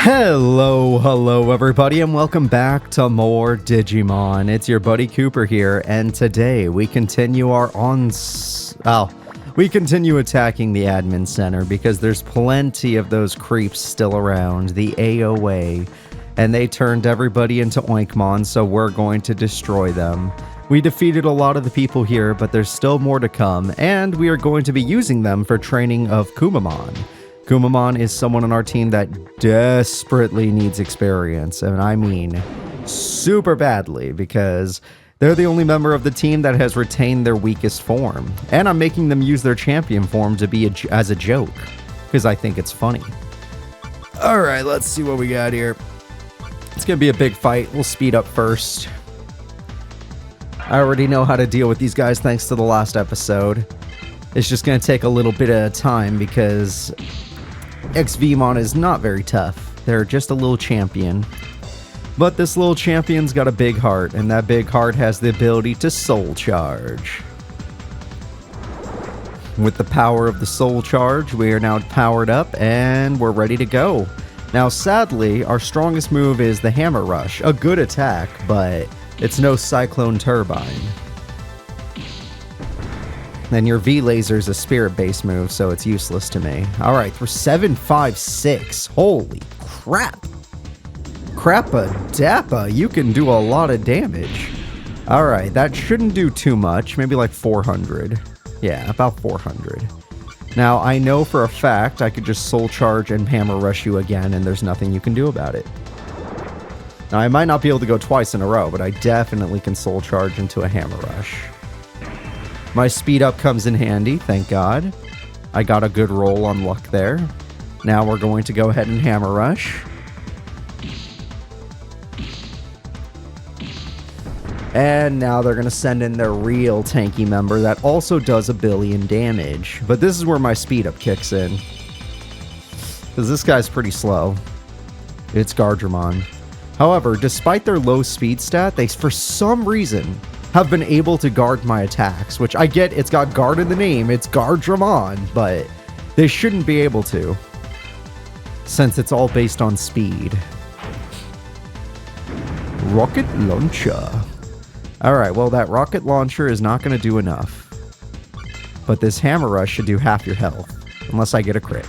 Hello everybody, and welcome back to more Digimon. It's your buddy Cooper here, and today we continue we continue attacking the admin center because there's plenty of those creeps still around, the AOA, and they turned everybody into Oinkmon, so we're going to destroy them. We defeated a lot of the people here, but there's still more to come, and we are going to be using them for training of Kumamon. Kumamon is someone on our team that desperately needs experience, and I mean super badly, because they're the only member of the team that has retained their weakest form, and I'm making them use their champion form to be as a joke, because I think it's funny. Alright, let's see what we got here. It's gonna be a big fight. We'll speed up first. I already know how to deal with these guys thanks to the last episode. It's just gonna take a little bit of time because XVmon is not very tough. They're just a little champion. But this little champion's got a big heart, and that big heart has the ability to soul charge. With the power of the soul charge, we are now powered up and we're ready to go. Now, sadly, our strongest move is the Hammer Rush. A good attack, but it's no Cyclone Turbine. Then your V-Laser is a spirit-based move, so it's useless to me. Alright, we're 756. Holy crap. Crappa-dappa, you can do a lot of damage. Alright, that shouldn't do too much. Maybe like 400. Yeah, about 400. Now, I know for a fact I could just Soul Charge and Hammer Rush you again, and there's nothing you can do about it. Now, I might not be able to go twice in a row, but I definitely can Soul Charge into a Hammer Rush. My speed up comes in handy, thank God. I got a good roll on luck there. Now we're going to go ahead and Hammer Rush. And now they're going to send in their real tanky member that also does 1 billion damage. But this is where my speed up kicks in, because this guy's pretty slow. It's Gardramon. However, despite their low speed stat, they for some reason have been able to guard my attacks, which I get, it's got guard in the name, it's Gardramon, but they shouldn't be able to, since it's all based on speed. Rocket Launcher. Alright, well that Rocket Launcher is not going to do enough, but this Hammer Rush should do half your health, unless I get a crit.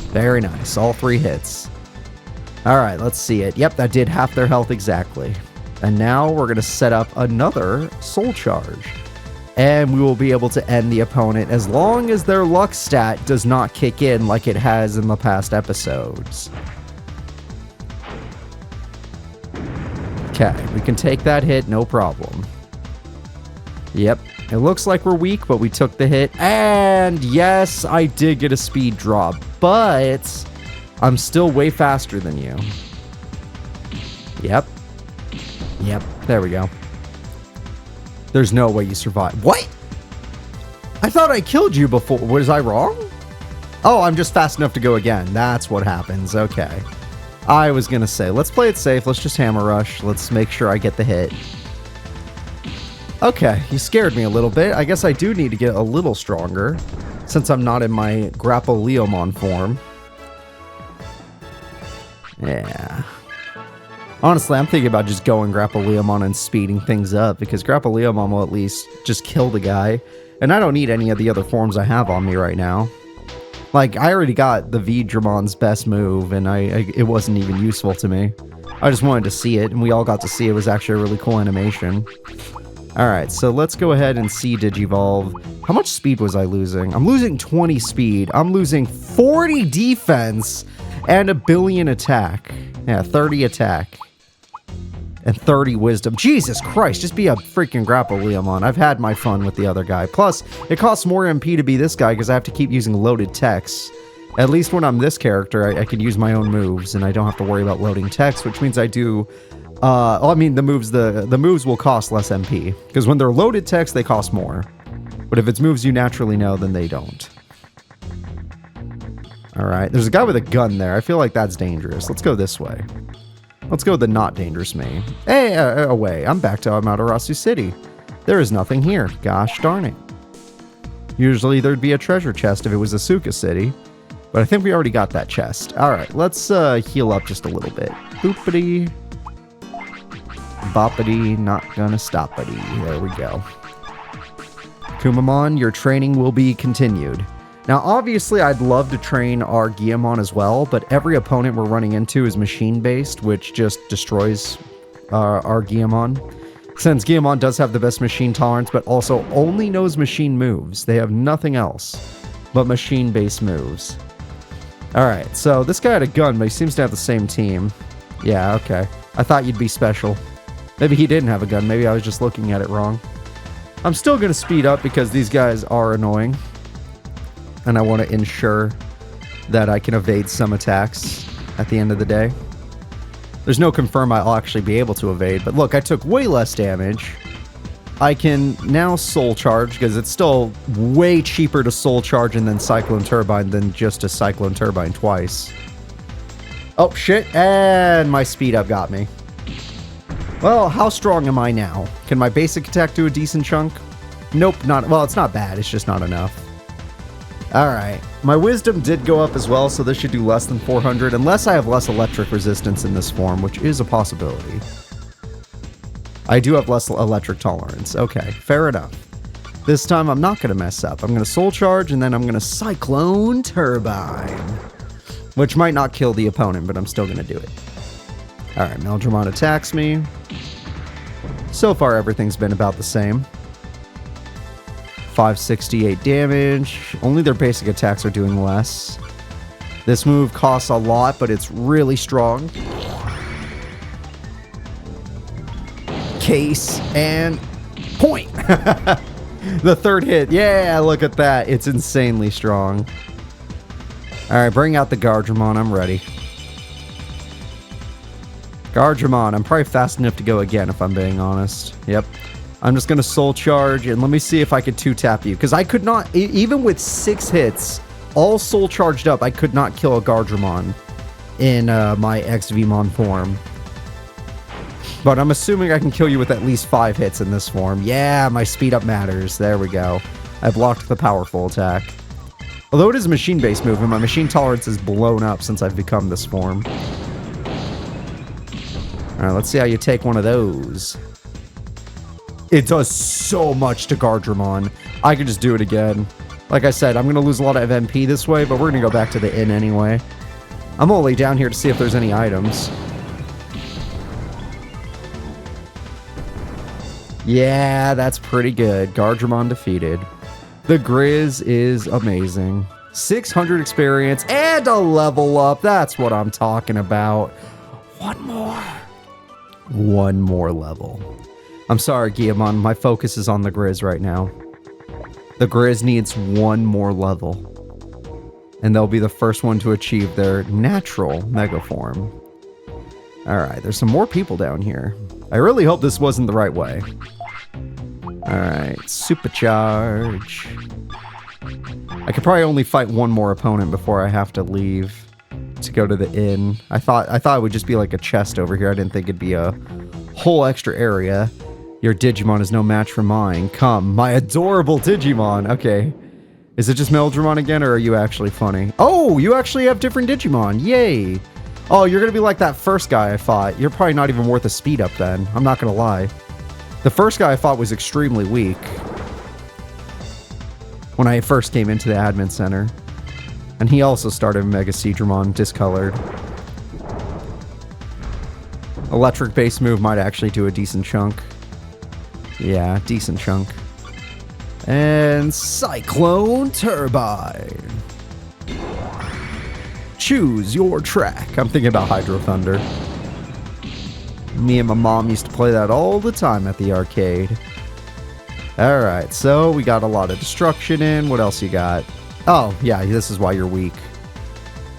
Very nice, all 3 hits. Alright, let's see it. Yep, that did half their health exactly. And now we're going to set up another Soul Charge. And we will be able to end the opponent as long as their luck stat does not kick in like it has in the past episodes. Okay, we can take that hit, no problem. Yep, it looks like we're weak, but we took the hit. And yes, I did get a speed drop, but I'm still way faster than you. Yep. Yep, there we go. There's no way you survive. What? I thought I killed you before. Was I wrong? Oh, I'm just fast enough to go again. That's what happens. Okay. I was gonna say, let's play it safe. Let's just Hammer Rush. Let's make sure I get the hit. Okay, you scared me a little bit. I guess I do need to get a little stronger, since I'm not in my Grappa-Leomon form. Yeah. Honestly, I'm thinking about just going Grappa-Leomon and speeding things up, because Grappa-Leomon will at least just kill the guy, and I don't need any of the other forms I have on me right now. Like, I already got the V-Dramon's best move, and it wasn't even useful to me. I just wanted to see it, and we all got to see it. It was actually a really cool animation. Alright, so let's go ahead and see Digivolve. How much speed was I losing? I'm losing 20 speed. I'm losing 40 defense and 1 billion attack. Yeah, 30 attack. And 30 wisdom. Jesus Christ, just be a freaking Grappa-Leomon. I've had my fun with the other guy. Plus, it costs more MP to be this guy because I have to keep using loaded text. At least when I'm this character, I can use my own moves and I don't have to worry about loading text, which means I do... I mean, the moves will cost less MP. Because when they're loaded text, they cost more. But if it's moves you naturally know, then they don't. Alright, there's a guy with a gun there. I feel like that's dangerous. Let's go this way. Let's go the not dangerous me. Hey, away. I'm back to Amaterasu City. There is nothing here. Gosh darn it. Usually there'd be a treasure chest if it was Asuka City. But I think we already got that chest. Alright, let's heal up just a little bit. Boopity. Boppity, not gonna stoppity. There we go. Kumamon, your training will be continued. Now, obviously, I'd love to train our Guillemon as well, but every opponent we're running into is machine-based, which just destroys our Guillemon. Since Guillemon does have the best machine tolerance, but also only knows machine moves. They have nothing else but machine-based moves. Alright, so this guy had a gun, but he seems to have the same team. Yeah, okay. I thought you'd be special. Maybe he didn't have a gun. Maybe I was just looking at it wrong. I'm still going to speed up because these guys are annoying. And I want to ensure that I can evade some attacks at the end of the day. There's no confirm I'll actually be able to evade. But look, I took way less damage. I can now soul charge because it's still way cheaper to soul charge and then Cyclone Turbine than just to Cyclone Turbine twice. Oh, shit. And my speed up got me. Well, how strong am I now? Can my basic attack do a decent chunk? Nope, not... Well, it's not bad. It's just not enough. Alright. My wisdom did go up as well, so this should do less than 400, unless I have less electric resistance in this form, which is a possibility. I do have less electric tolerance. Okay, fair enough. This time I'm not going to mess up. I'm going to soul charge, and then I'm going to Cyclone Turbine. Which might not kill the opponent, but I'm still going to do it. Alright, Meldramon attacks me. So far, everything's been about the same. 568 damage. Only their basic attacks are doing less. This move costs a lot, but it's really strong. Case and point. The third hit. Yeah, look at that. It's insanely strong. Alright, bring out the Gardramon. I'm ready. Gardramon. I'm probably fast enough to go again, if I'm being honest. Yep. I'm just going to soul charge, and let me see if I could two-tap you. Because I could not, even with 6 hits, all soul charged up, I could not kill a Gardramon in my XVmon form. But I'm assuming I can kill you with at least 5 hits in this form. Yeah, my speed up matters. There we go. I blocked the powerful attack. Although it is a machine-based move, and my machine tolerance is blown up since I've become this form. Alright, let's see how you take one of those. It does so much to Gardramon. I could just do it again. Like I said, I'm going to lose a lot of MP this way, but we're going to go back to the inn anyway. I'm only down here to see if there's any items. Yeah, that's pretty good. Gardramon defeated. The Grizz is amazing. 600 experience and a level up. That's what I'm talking about. One more level. I'm sorry, Guillemon. My focus is on the Grizz right now. The Grizz needs one more level. And they'll be the first one to achieve their natural Mega Form. Alright, there's some more people down here. I really hope this wasn't the right way. Alright, Supercharge. I could probably only fight one more opponent before I have to leave to go to the inn. I thought it would just be like a chest over here. I didn't think it'd be a whole extra area. Your Digimon is no match for mine. Come, my adorable Digimon. Okay. Is it just Meldramon again, or are you actually funny? Oh, you actually have different Digimon. Yay. Oh, you're going to be like that first guy I fought. You're probably not even worth a speed up then. I'm not going to lie. The first guy I fought was extremely weak when I first came into the admin center. And he also started Mega Seadramon discolored. Electric base move might actually do a decent chunk. Yeah, decent chunk. And Cyclone Turbine. Choose your track. I'm thinking about Hydro Thunder. Me and my mom used to play that all the time at the arcade. Alright, so we got a lot of destruction in. What else you got? Oh, yeah, this is why you're weak.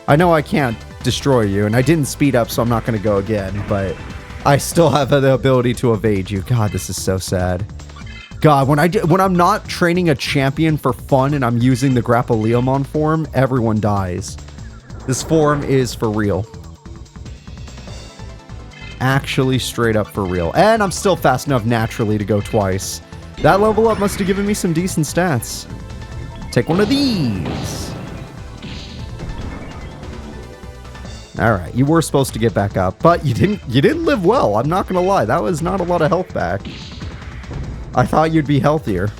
I know I can't destroy you, and I didn't speed up, so I'm not going to go again, but I still have the ability to evade you. God, this is so sad. God, when I'm not training a champion for fun and I'm using the Grappleomon form, everyone dies. This form is for real. Actually straight up for real. And I'm still fast enough naturally to go twice. That level up must have given me some decent stats. Take one of these. Alright, you were supposed to get back up, but you didn't live well, I'm not gonna lie. That was not a lot of health back. I thought you'd be healthier.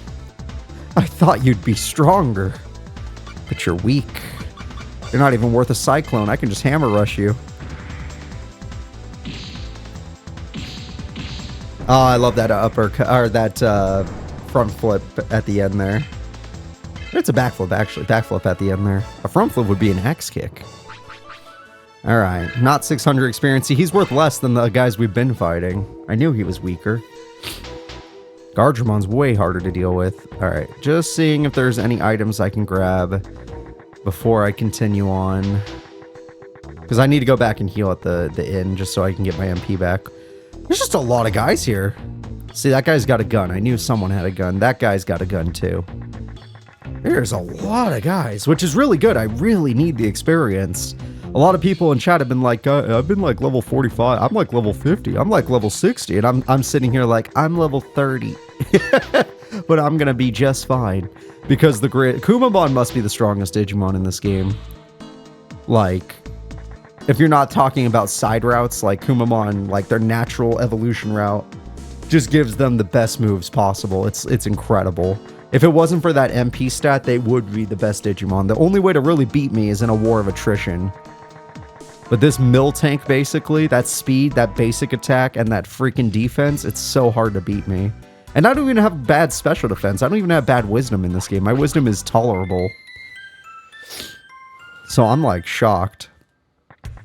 I thought you'd be stronger. But you're weak. You're not even worth a cyclone. I can just hammer rush you. Oh, I love that uppercut, or that front flip at the end there. It's a backflip, actually. Backflip at the end there. A front flip would be an axe kick. Alright, not 600 experience. See, he's worth less than the guys we've been fighting. I knew he was weaker. Gardramon's way harder to deal with. Alright, just seeing if there's any items I can grab before I continue on. Because I need to go back and heal at the inn just so I can get my MP back. There's just a lot of guys here. See, that guy's got a gun. I knew someone had a gun. That guy's got a gun too. There's a lot of guys, which is really good. I really need the experience. A lot of people in chat have been like, I've been like level 45. I'm like level 50. I'm like level 60. And I'm sitting here like, I'm level 30. But I'm going to be just fine. Because the Kumamon must be the strongest Digimon in this game. Like, if you're not talking about side routes, like Kumamon, like their natural evolution route, just gives them the best moves possible. It's incredible. If it wasn't for that MP stat, they would be the best Digimon. The only way to really beat me is in a war of attrition. But this mill tank, basically, that speed, that basic attack, and that freaking defense, it's so hard to beat me. And I don't even have bad special defense. I don't even have bad wisdom in this game. My wisdom is tolerable. So I'm like shocked.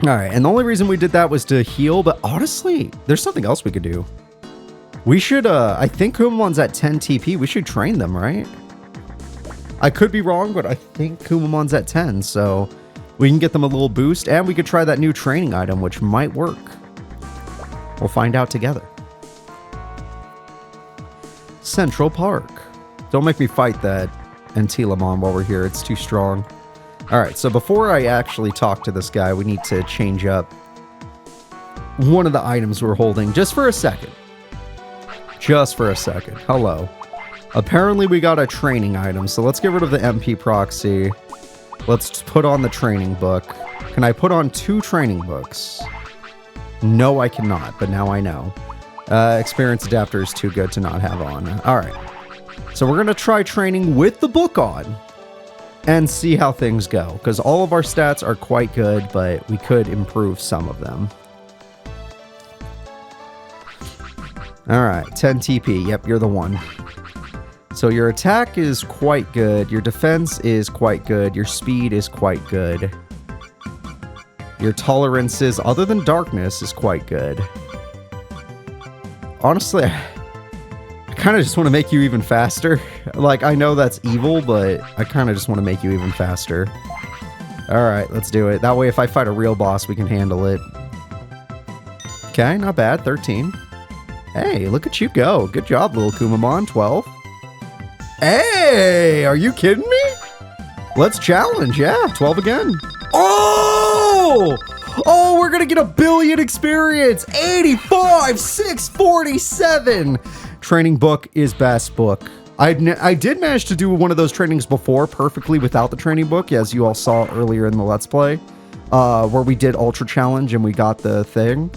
Alright, and the only reason we did that was to heal, but honestly, there's something else we could do. We should, I think Kumamon's at 10 TP. We should train them, right? I could be wrong, but I think Kumamon's at 10, so we can get them a little boost, and we could try that new training item, which might work. We'll find out together. Central Park. Don't make me fight that Antilamon while we're here. It's too strong. Alright, so before I actually talk to this guy, we need to change up one of the items we're holding just for a second. Just for a second. Hello. Apparently we got a training item, so let's get rid of the MP proxy. Let's put on the training book. Can I put on 2 training books? No, I cannot, but now I know. Experience adapter is too good to not have on. Alright. So we're going to try training with the book on and see how things go, because all of our stats are quite good, but we could improve some of them. Alright, 10 TP. Yep, you're the one. So your attack is quite good. Your defense is quite good. Your speed is quite good. Your tolerances, other than darkness, is quite good. Honestly, I kind of just want to make you even faster. Like, I know that's evil, but I kind of just want to make you even faster. Alright, let's do it. That way, if I fight a real boss, we can handle it. Okay, not bad. 13. Hey, look at you go. Good job, little Kumamon. 12. Hey, are you kidding me? Let's challenge. Yeah, 12 again. Oh! Oh, we're going to get 1 billion experience. 85, 647. Training book is best book. I did manage to do one of those trainings before perfectly without the training book, as you all saw earlier in the Let's Play, where we did Ultra Challenge and we got the thing.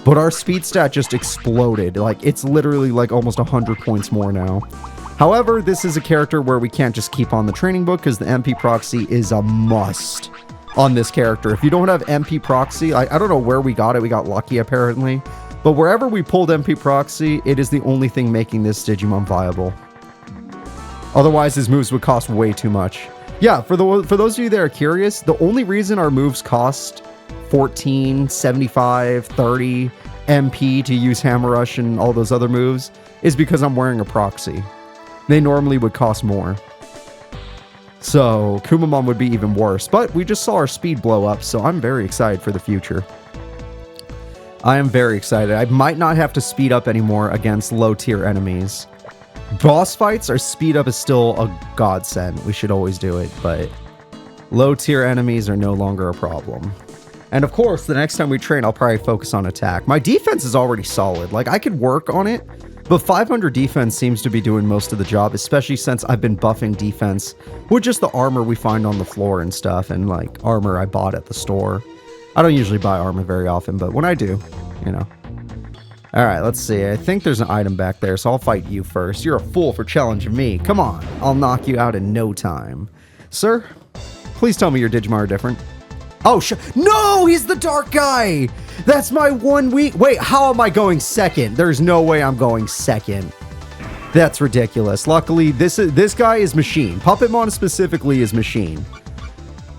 But our speed stat just exploded. Like, it's literally like almost 100 points more now. However, this is a character where we can't just keep on the training book because the MP proxy is a must on this character. If you don't have MP proxy, I don't know where we got it. We got lucky apparently. But wherever we pulled MP proxy, it is the only thing making this Digimon viable. Otherwise, his moves would cost way too much. Yeah, for those of you that are curious, the only reason our moves cost 14, 75, 30 MP to use Hammer Rush and all those other moves is because I'm wearing a proxy. They normally would cost more. So Kumamon would be even worse, but we just saw our speed blow up, so I'm very excited for the future. I am very excited. I might not have to speed up anymore against low tier enemies. Boss fights, our speed up is still a godsend. We should always do it, but low tier enemies are no longer a problem. And of course, the next time we train, I'll probably focus on attack. My defense is already solid. Like, I could work on it, but 500 defense seems to be doing most of the job, especially since I've been buffing defense with just the armor we find on the floor and stuff, and like armor I bought at the store. I don't usually buy armor very often, but when I do, you know. Alright, let's see. I think there's an item back there, so I'll fight you first. You're a fool for challenging me. Come on. I'll knock you out in no time. Sir, please tell me your Digimon are different. Oh, no! He's the dark guy! That's my 1 week. Wait, how am I going second? There's no way I'm going second. That's ridiculous. Luckily, this guy is Machine. Puppetmon specifically is Machine.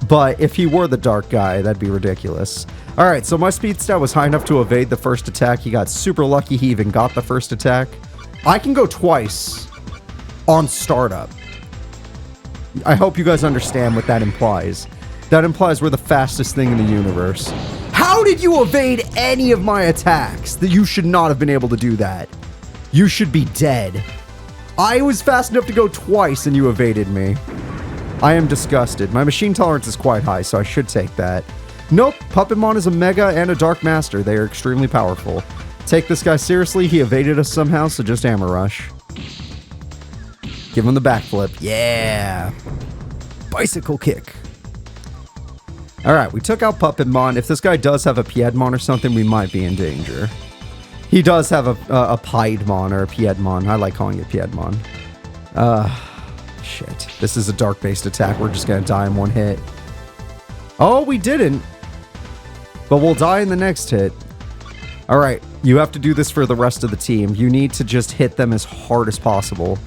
But if he were the dark guy, that'd be ridiculous. Alright, so my speed stat was high enough to evade the first attack. He got super lucky he even got the first attack. I can go twice on startup. I hope you guys understand what that implies. That implies we're the fastest thing in the universe. How did you evade any of my attacks? That you should not have been able to do that. You should be dead. I was fast enough to go twice and you evaded me. I am disgusted. My machine tolerance is quite high, so I should take that. Nope, Puppetmon is a Mega and a Dark Master. They are extremely powerful. Take this guy seriously. He evaded us somehow, so just Hammer Rush. Give him the backflip. Yeah. Bicycle kick. Alright, we took out Puppetmon. If this guy does have a Piedmon or something, we might be in danger. He does have a Piedmon or a Piedmon. I like calling it Piedmon. Shit. This is a dark-based attack. We're just gonna die in one hit. Oh, we didn't. But we'll die in the next hit. Alright, you have to do this for the rest of the team. You need to just hit them as hard as possible.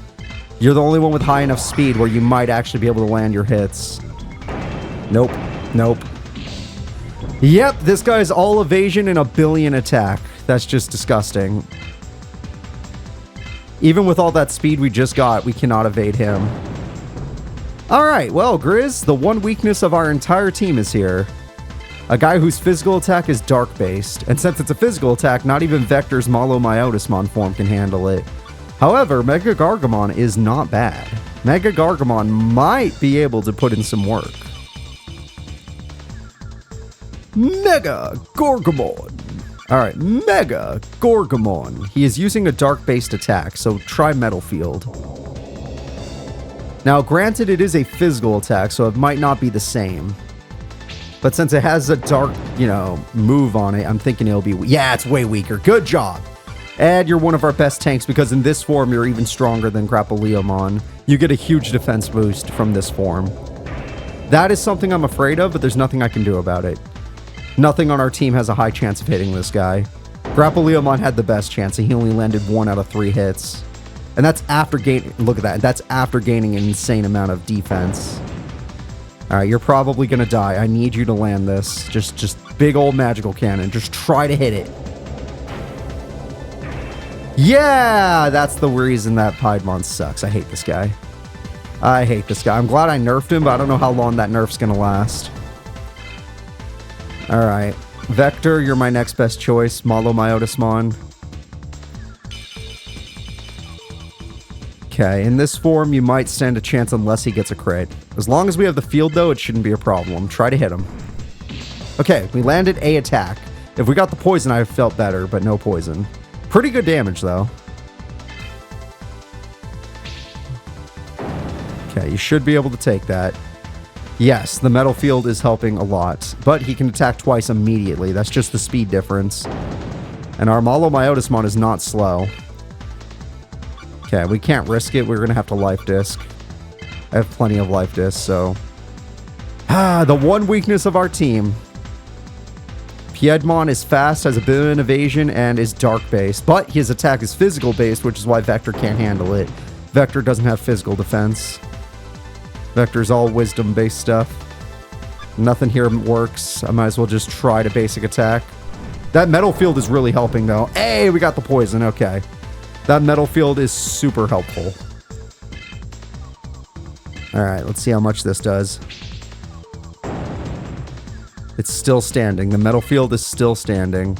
You're the only one with high enough speed where you might actually be able to land your hits. Nope. Nope. Yep, this guy's all evasion and a billion attack. That's just disgusting. Even with all that speed we just got, we cannot evade him. Alright, well, Grizz, the one weakness of our entire team is here. A guy whose physical attack is dark-based. And since it's a physical attack, not even Vector's Malomyotismon form can handle it. However, Mega Gargamon is not bad. Mega Gargamon might be able to put in some work. Mega Gargamon. Alright, Mega Gargamon. He is using a dark-based attack, so try Metal Field. Now, granted, it is a physical attack, so it might not be the same. But since it has a dark, you know, move on it, I'm thinking it'll be... Yeah, it's way weaker. Good job. And you're one of our best tanks, because in this form, you're even stronger than Grappleomon. You get a huge defense boost from this form. That is something I'm afraid of, but there's nothing I can do about it. Nothing on our team has a high chance of hitting this guy. Grappleomon had the best chance, and he only landed 1 out of 3 hits. And that's after gaining... Look at that. That's after gaining an insane amount of defense. Alright, you're probably gonna die. I need you to land this. Just big old magical cannon. Just try to hit it. Yeah! That's the reason that Piedmon sucks. I hate this guy. I hate this guy. I'm glad I nerfed him, but I don't know how long that nerf's gonna last. Alright. Vector, you're my next best choice. Malomyotismon. Okay, in this form, you might stand a chance unless he gets a crit. As long as we have the field, though, it shouldn't be a problem. Try to hit him. Okay, we landed a attack. If we got the poison, I felt better, but no poison. Pretty good damage, though. Okay, you should be able to take that. Yes, the metal field is helping a lot, but he can attack twice immediately. That's just the speed difference. And our Malomyotismon is not slow. Okay, we can't risk it. We're going to have to life disc. I have plenty of life discs, so... the one weakness of our team. Piedmon is fast, has a billion evasion, and is dark-based. But his attack is physical-based, which is why Vector can't handle it. Vector doesn't have physical defense. Vector's all wisdom-based stuff. Nothing here works. I might as well just try to basic attack. That metal field is really helping, though. Hey, we got the poison. Okay. That metal field is super helpful. Alright, let's see how much this does. It's still standing. The metal field is still standing.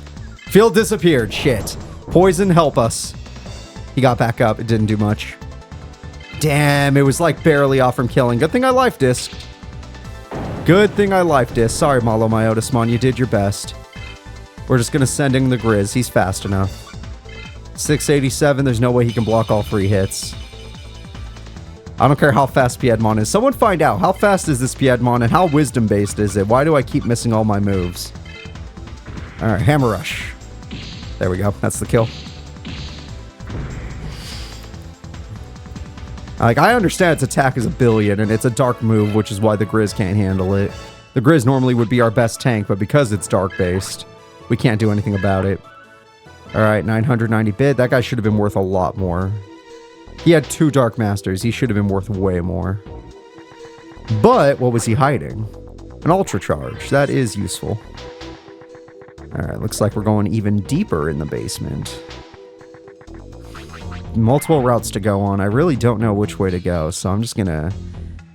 Field disappeared. Shit. Poison, help us. He got back up. It didn't do much. Damn, it was like barely off from killing. Good thing I life disked. Good thing I life disked. Sorry, Malomyotismon, you did your best. We're just gonna send in the Grizz. He's fast enough. 687, there's no way he can block all 3 hits. I don't care how fast Piedmon is. Someone find out, how fast is this Piedmon and how wisdom-based is it? Why do I keep missing all my moves? Alright, Hammer Rush. There we go. That's the kill. Like, I understand its attack is 1 billion, and it's a dark move, which is why the Grizz can't handle it. The Grizz normally would be our best tank, but because it's dark-based, we can't do anything about it. Alright, 990 bid. That guy should have been worth a lot more. He had 2 Dark Masters. He should have been worth way more. But, what was he hiding? An Ultra Charge. That is useful. Alright, looks like we're going even deeper in the basement. Multiple routes to go on. I really don't know which way to go, so I'm just gonna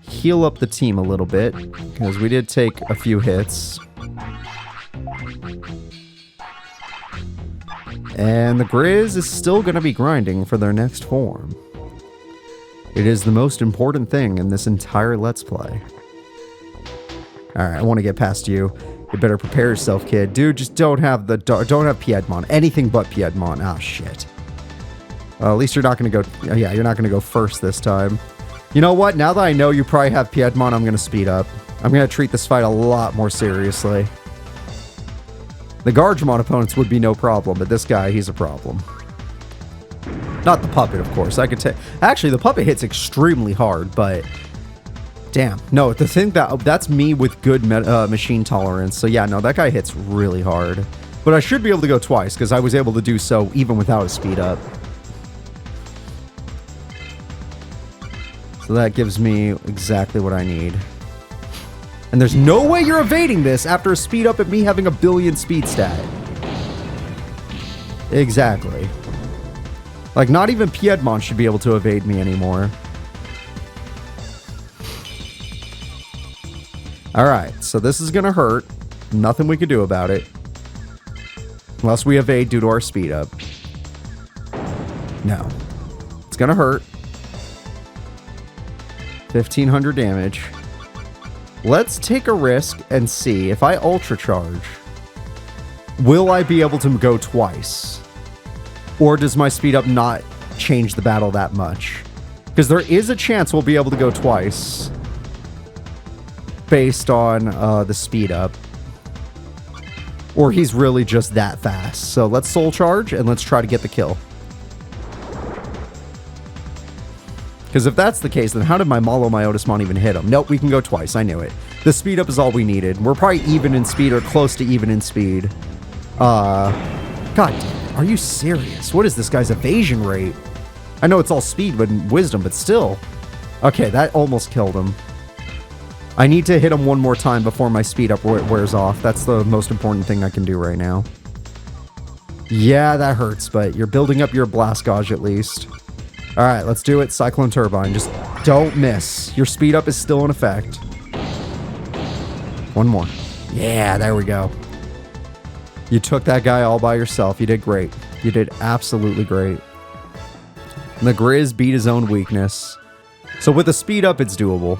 heal up the team a little bit, because we did take a few hits. And the Grizz is still gonna be grinding for their next form. It is the most important thing in this entire Let's Play. Alright, I want to get past you. You better prepare yourself, kid. Dude, just don't have Piedmon. Anything but Piedmon. Ah, shit. At least you're not going to go... Yeah, you're not going to go first this time. You know what? Now that I know you probably have Piedmon, I'm going to speed up. I'm going to treat this fight a lot more seriously. The Gargemon opponents would be no problem, but this guy, he's a problem. Not the puppet, of course. I could take... Actually, the puppet hits extremely hard, but... Damn. No, the thing that's me with good machine tolerance. So yeah, no, that guy hits really hard. But I should be able to go twice, because I was able to do so even without a speed up. So that gives me exactly what I need. And there's no way you're evading this after a speed up and me having 1 billion speed stat. Exactly. Like, not even Piedmon should be able to evade me anymore. Alright, so this is gonna hurt. Nothing we can do about it. Unless we evade due to our speed up. No. It's gonna hurt. 1,500 damage. Let's take a risk and see if I Ultra Charge. Will I be able to go twice? Or does my speed up not change the battle that much? Because there is a chance we'll be able to go twice. Based on the speed up. Or he's really just that fast. So let's Soul Charge and let's try to get the kill. Because if that's the case, then how did my Myotismon even hit him? Nope, we can go twice. I knew it. The speed up is all we needed. We're probably even in speed or close to even in speed. God damn it. Are you serious? What is this guy's evasion rate? I know it's all speed and wisdom, but still. Okay, that almost killed him. I need to hit him one more time before my speed up wears off. That's the most important thing I can do right now. Yeah, that hurts, but you're building up your Blast Gauge at least. Alright, let's do it. Cyclone Turbine. Just don't miss. Your speed up is still in effect. One more. Yeah, there we go. You took that guy all by yourself. You did great. You did absolutely great. And the Grizz beat his own weakness. So with a speed up, it's doable.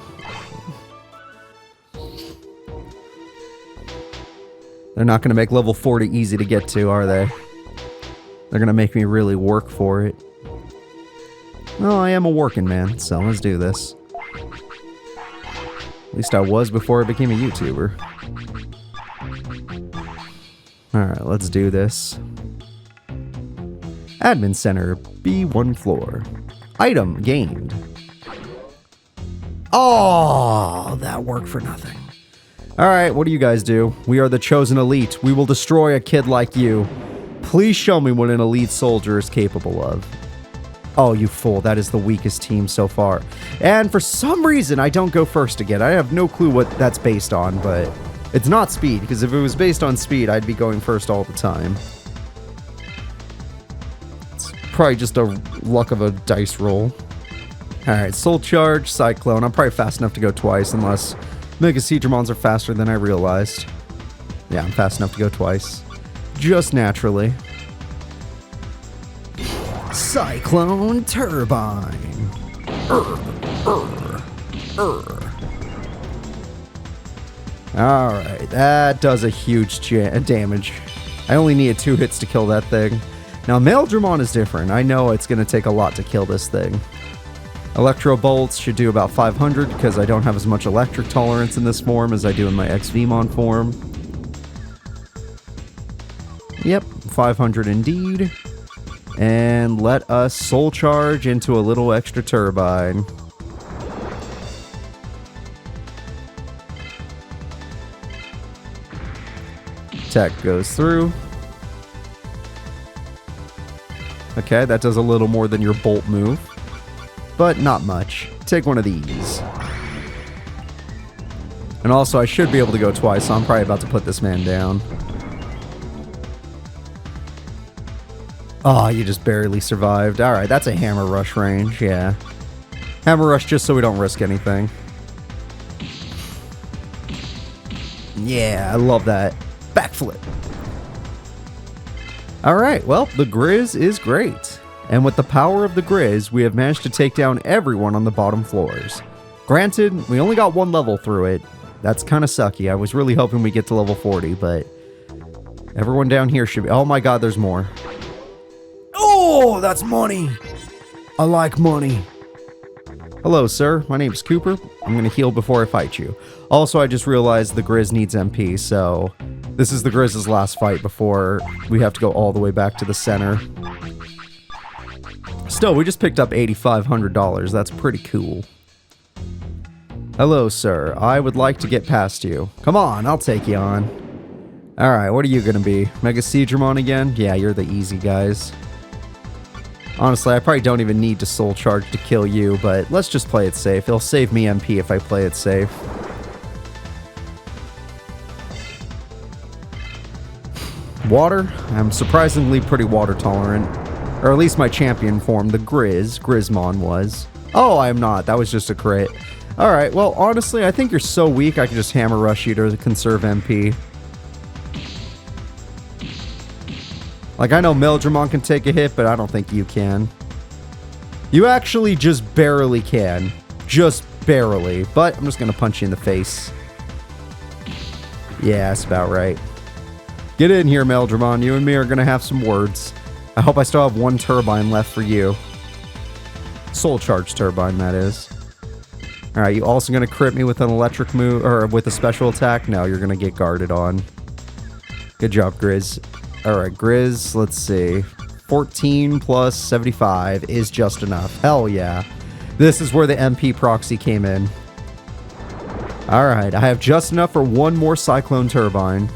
They're not going to make level 40 easy to get to, are they? They're going to make me really work for it. Well, I am a working man, so let's do this. At least I was before I became a YouTuber. Alright, let's do this. Admin Center, B1 floor. Item gained. Oh, that worked for nothing. Alright, what do you guys do? We are the chosen elite. We will destroy a kid like you. Please show me what an elite soldier is capable of. Oh, you fool. That is the weakest team so far. And for some reason, I don't go first again. I have no clue what that's based on, but it's not speed, because if it was based on speed, I'd be going first all the time. It's probably just a luck of a dice roll. Alright, Soul Charge, Cyclone. I'm probably fast enough to go twice, unless Mega Seadramons are faster than I realized. Yeah, I'm fast enough to go twice. Just naturally. Cyclone Turbine. Alright, that does a huge damage. I only needed 2 hits to kill that thing. Now, Maildramon is different. I know it's going to take a lot to kill this thing. Electro Bolts should do about 500 because I don't have as much electric tolerance in this form as I do in my XVmon form. Yep, 500 indeed. And let us soul charge into a little extra turbine. Tech goes through. Okay, that does a little more than your bolt move, but not much. Take one of these. And also, I should be able to go twice, so I'm probably about to put this man down. Oh, you just barely survived. Alright, that's a hammer rush range, yeah. Hammer rush just so we don't risk anything. Yeah, I love that. Backflip. Alright, well, the Grizz is great. And with the power of the Grizz, we have managed to take down everyone on the bottom floors. Granted, we only got one level through it. That's kind of sucky. I was really hoping we get to level 40, but everyone down here should be... Oh my god, there's more. Oh, that's money. I like money. Hello, sir. My name's Cooper. I'm going to heal before I fight you. Also, I just realized the Grizz needs MP, so this is the Grizz's last fight before we have to go all the way back to the center. Still, we just picked up $8,500. That's pretty cool. Hello, sir. I would like to get past you. Come on, I'll take you on. Alright, what are you going to be? Mega Digimon again? Yeah, you're the easy guys. Honestly, I probably don't even need to soul charge to kill you, but let's just play it safe. It'll save me MP if I play it safe. Water? I'm surprisingly pretty water tolerant. Or at least my champion form, the Grizzmon was. Oh, I am not. That was just a crit. Alright, well, honestly, I think you're so weak I can just hammer rush you to conserve MP. Like, I know Meldramon can take a hit, but I don't think you can. You actually just barely can. Just barely. But I'm just going to punch you in the face. Yeah, that's about right. Get in here, Meldramon. You and me are going to have some words. I hope I still have one turbine left for you. Soul charge turbine, that is. Alright, you also going to crit me with an electric move, or with a special attack? No, you're going to get guarded on. Good job, Grizz. Alright, Grizz, let's see. 14 plus 75 is just enough. Hell yeah. This is where the MP proxy came in. Alright, I have just enough for one more Cyclone Turbine.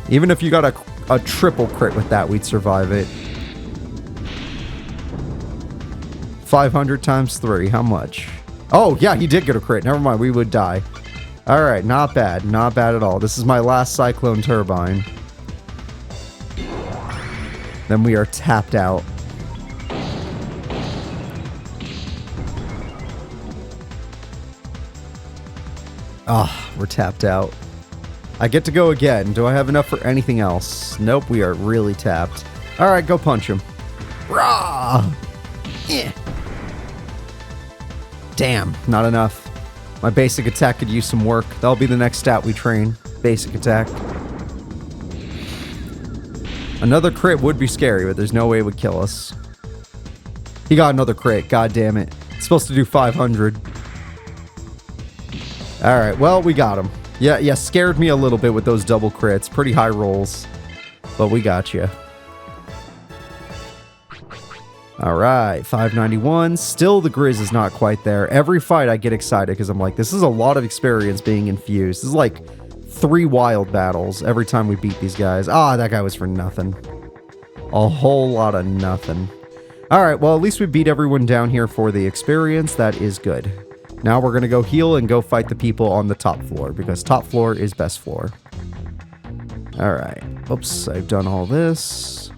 Even if you got a triple crit with that, we'd survive it. 500 times 3, how much? Oh, yeah, he did get a crit. Never mind, we would die. Alright, not bad. Not bad at all. This is my last Cyclone Turbine. Then we are tapped out. Ah, we're tapped out. I get to go again. Do I have enough for anything else? Nope, we are really tapped. Alright, go punch him. Rah! Yeah. Damn, not enough. My basic attack could use some work. That'll be the next stat we train. Basic attack. Another crit would be scary, but there's no way it would kill us. He got another crit. God damn it. It's supposed to do 500. Alright, well, we got him. Yeah, scared me a little bit with those double crits. Pretty high rolls. But we got you. Alright, 591. Still, the Grizz is not quite there. Every fight I get excited because I'm like, this is a lot of experience being infused. This is like 3 wild battles every time we beat these guys. Ah, that guy was for nothing. A whole lot of nothing. Alright, well, at least we beat everyone down here for the experience. That is good. Now we're going to go heal and go fight the people on the top floor because top floor is best floor. Alright. Oops, I've done all this.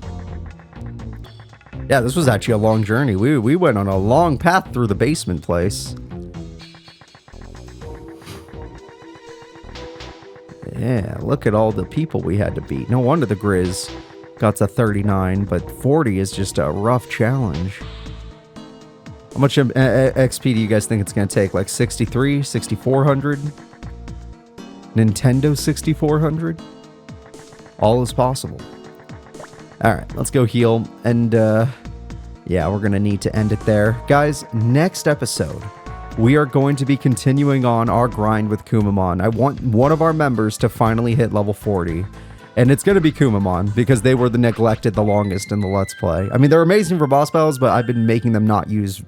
Yeah, this was actually a long journey. We went on a long path through the basement place. Yeah, look at all the people we had to beat. No wonder the Grizz got to 39, but 40 is just a rough challenge. How much XP do you guys think it's going to take? Like 63, 6400? Nintendo 6400? All is possible. Alright, let's go heal, and yeah, we're gonna need to end it there. Guys, next episode, we are going to be continuing on our grind with Kumamon. I want one of our members to finally hit level 40. And it's going to be Kumamon, because they were the neglected the longest in the Let's Play. I mean, they're amazing for boss battles, but I've been making them not use...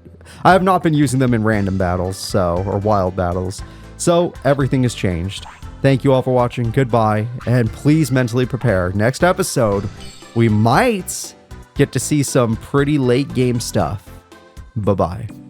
I have not been using them in random battles, or wild battles. So, everything has changed. Thank you all for watching, goodbye, and please mentally prepare. Next episode, we might get to see some pretty late game stuff. Bye-bye.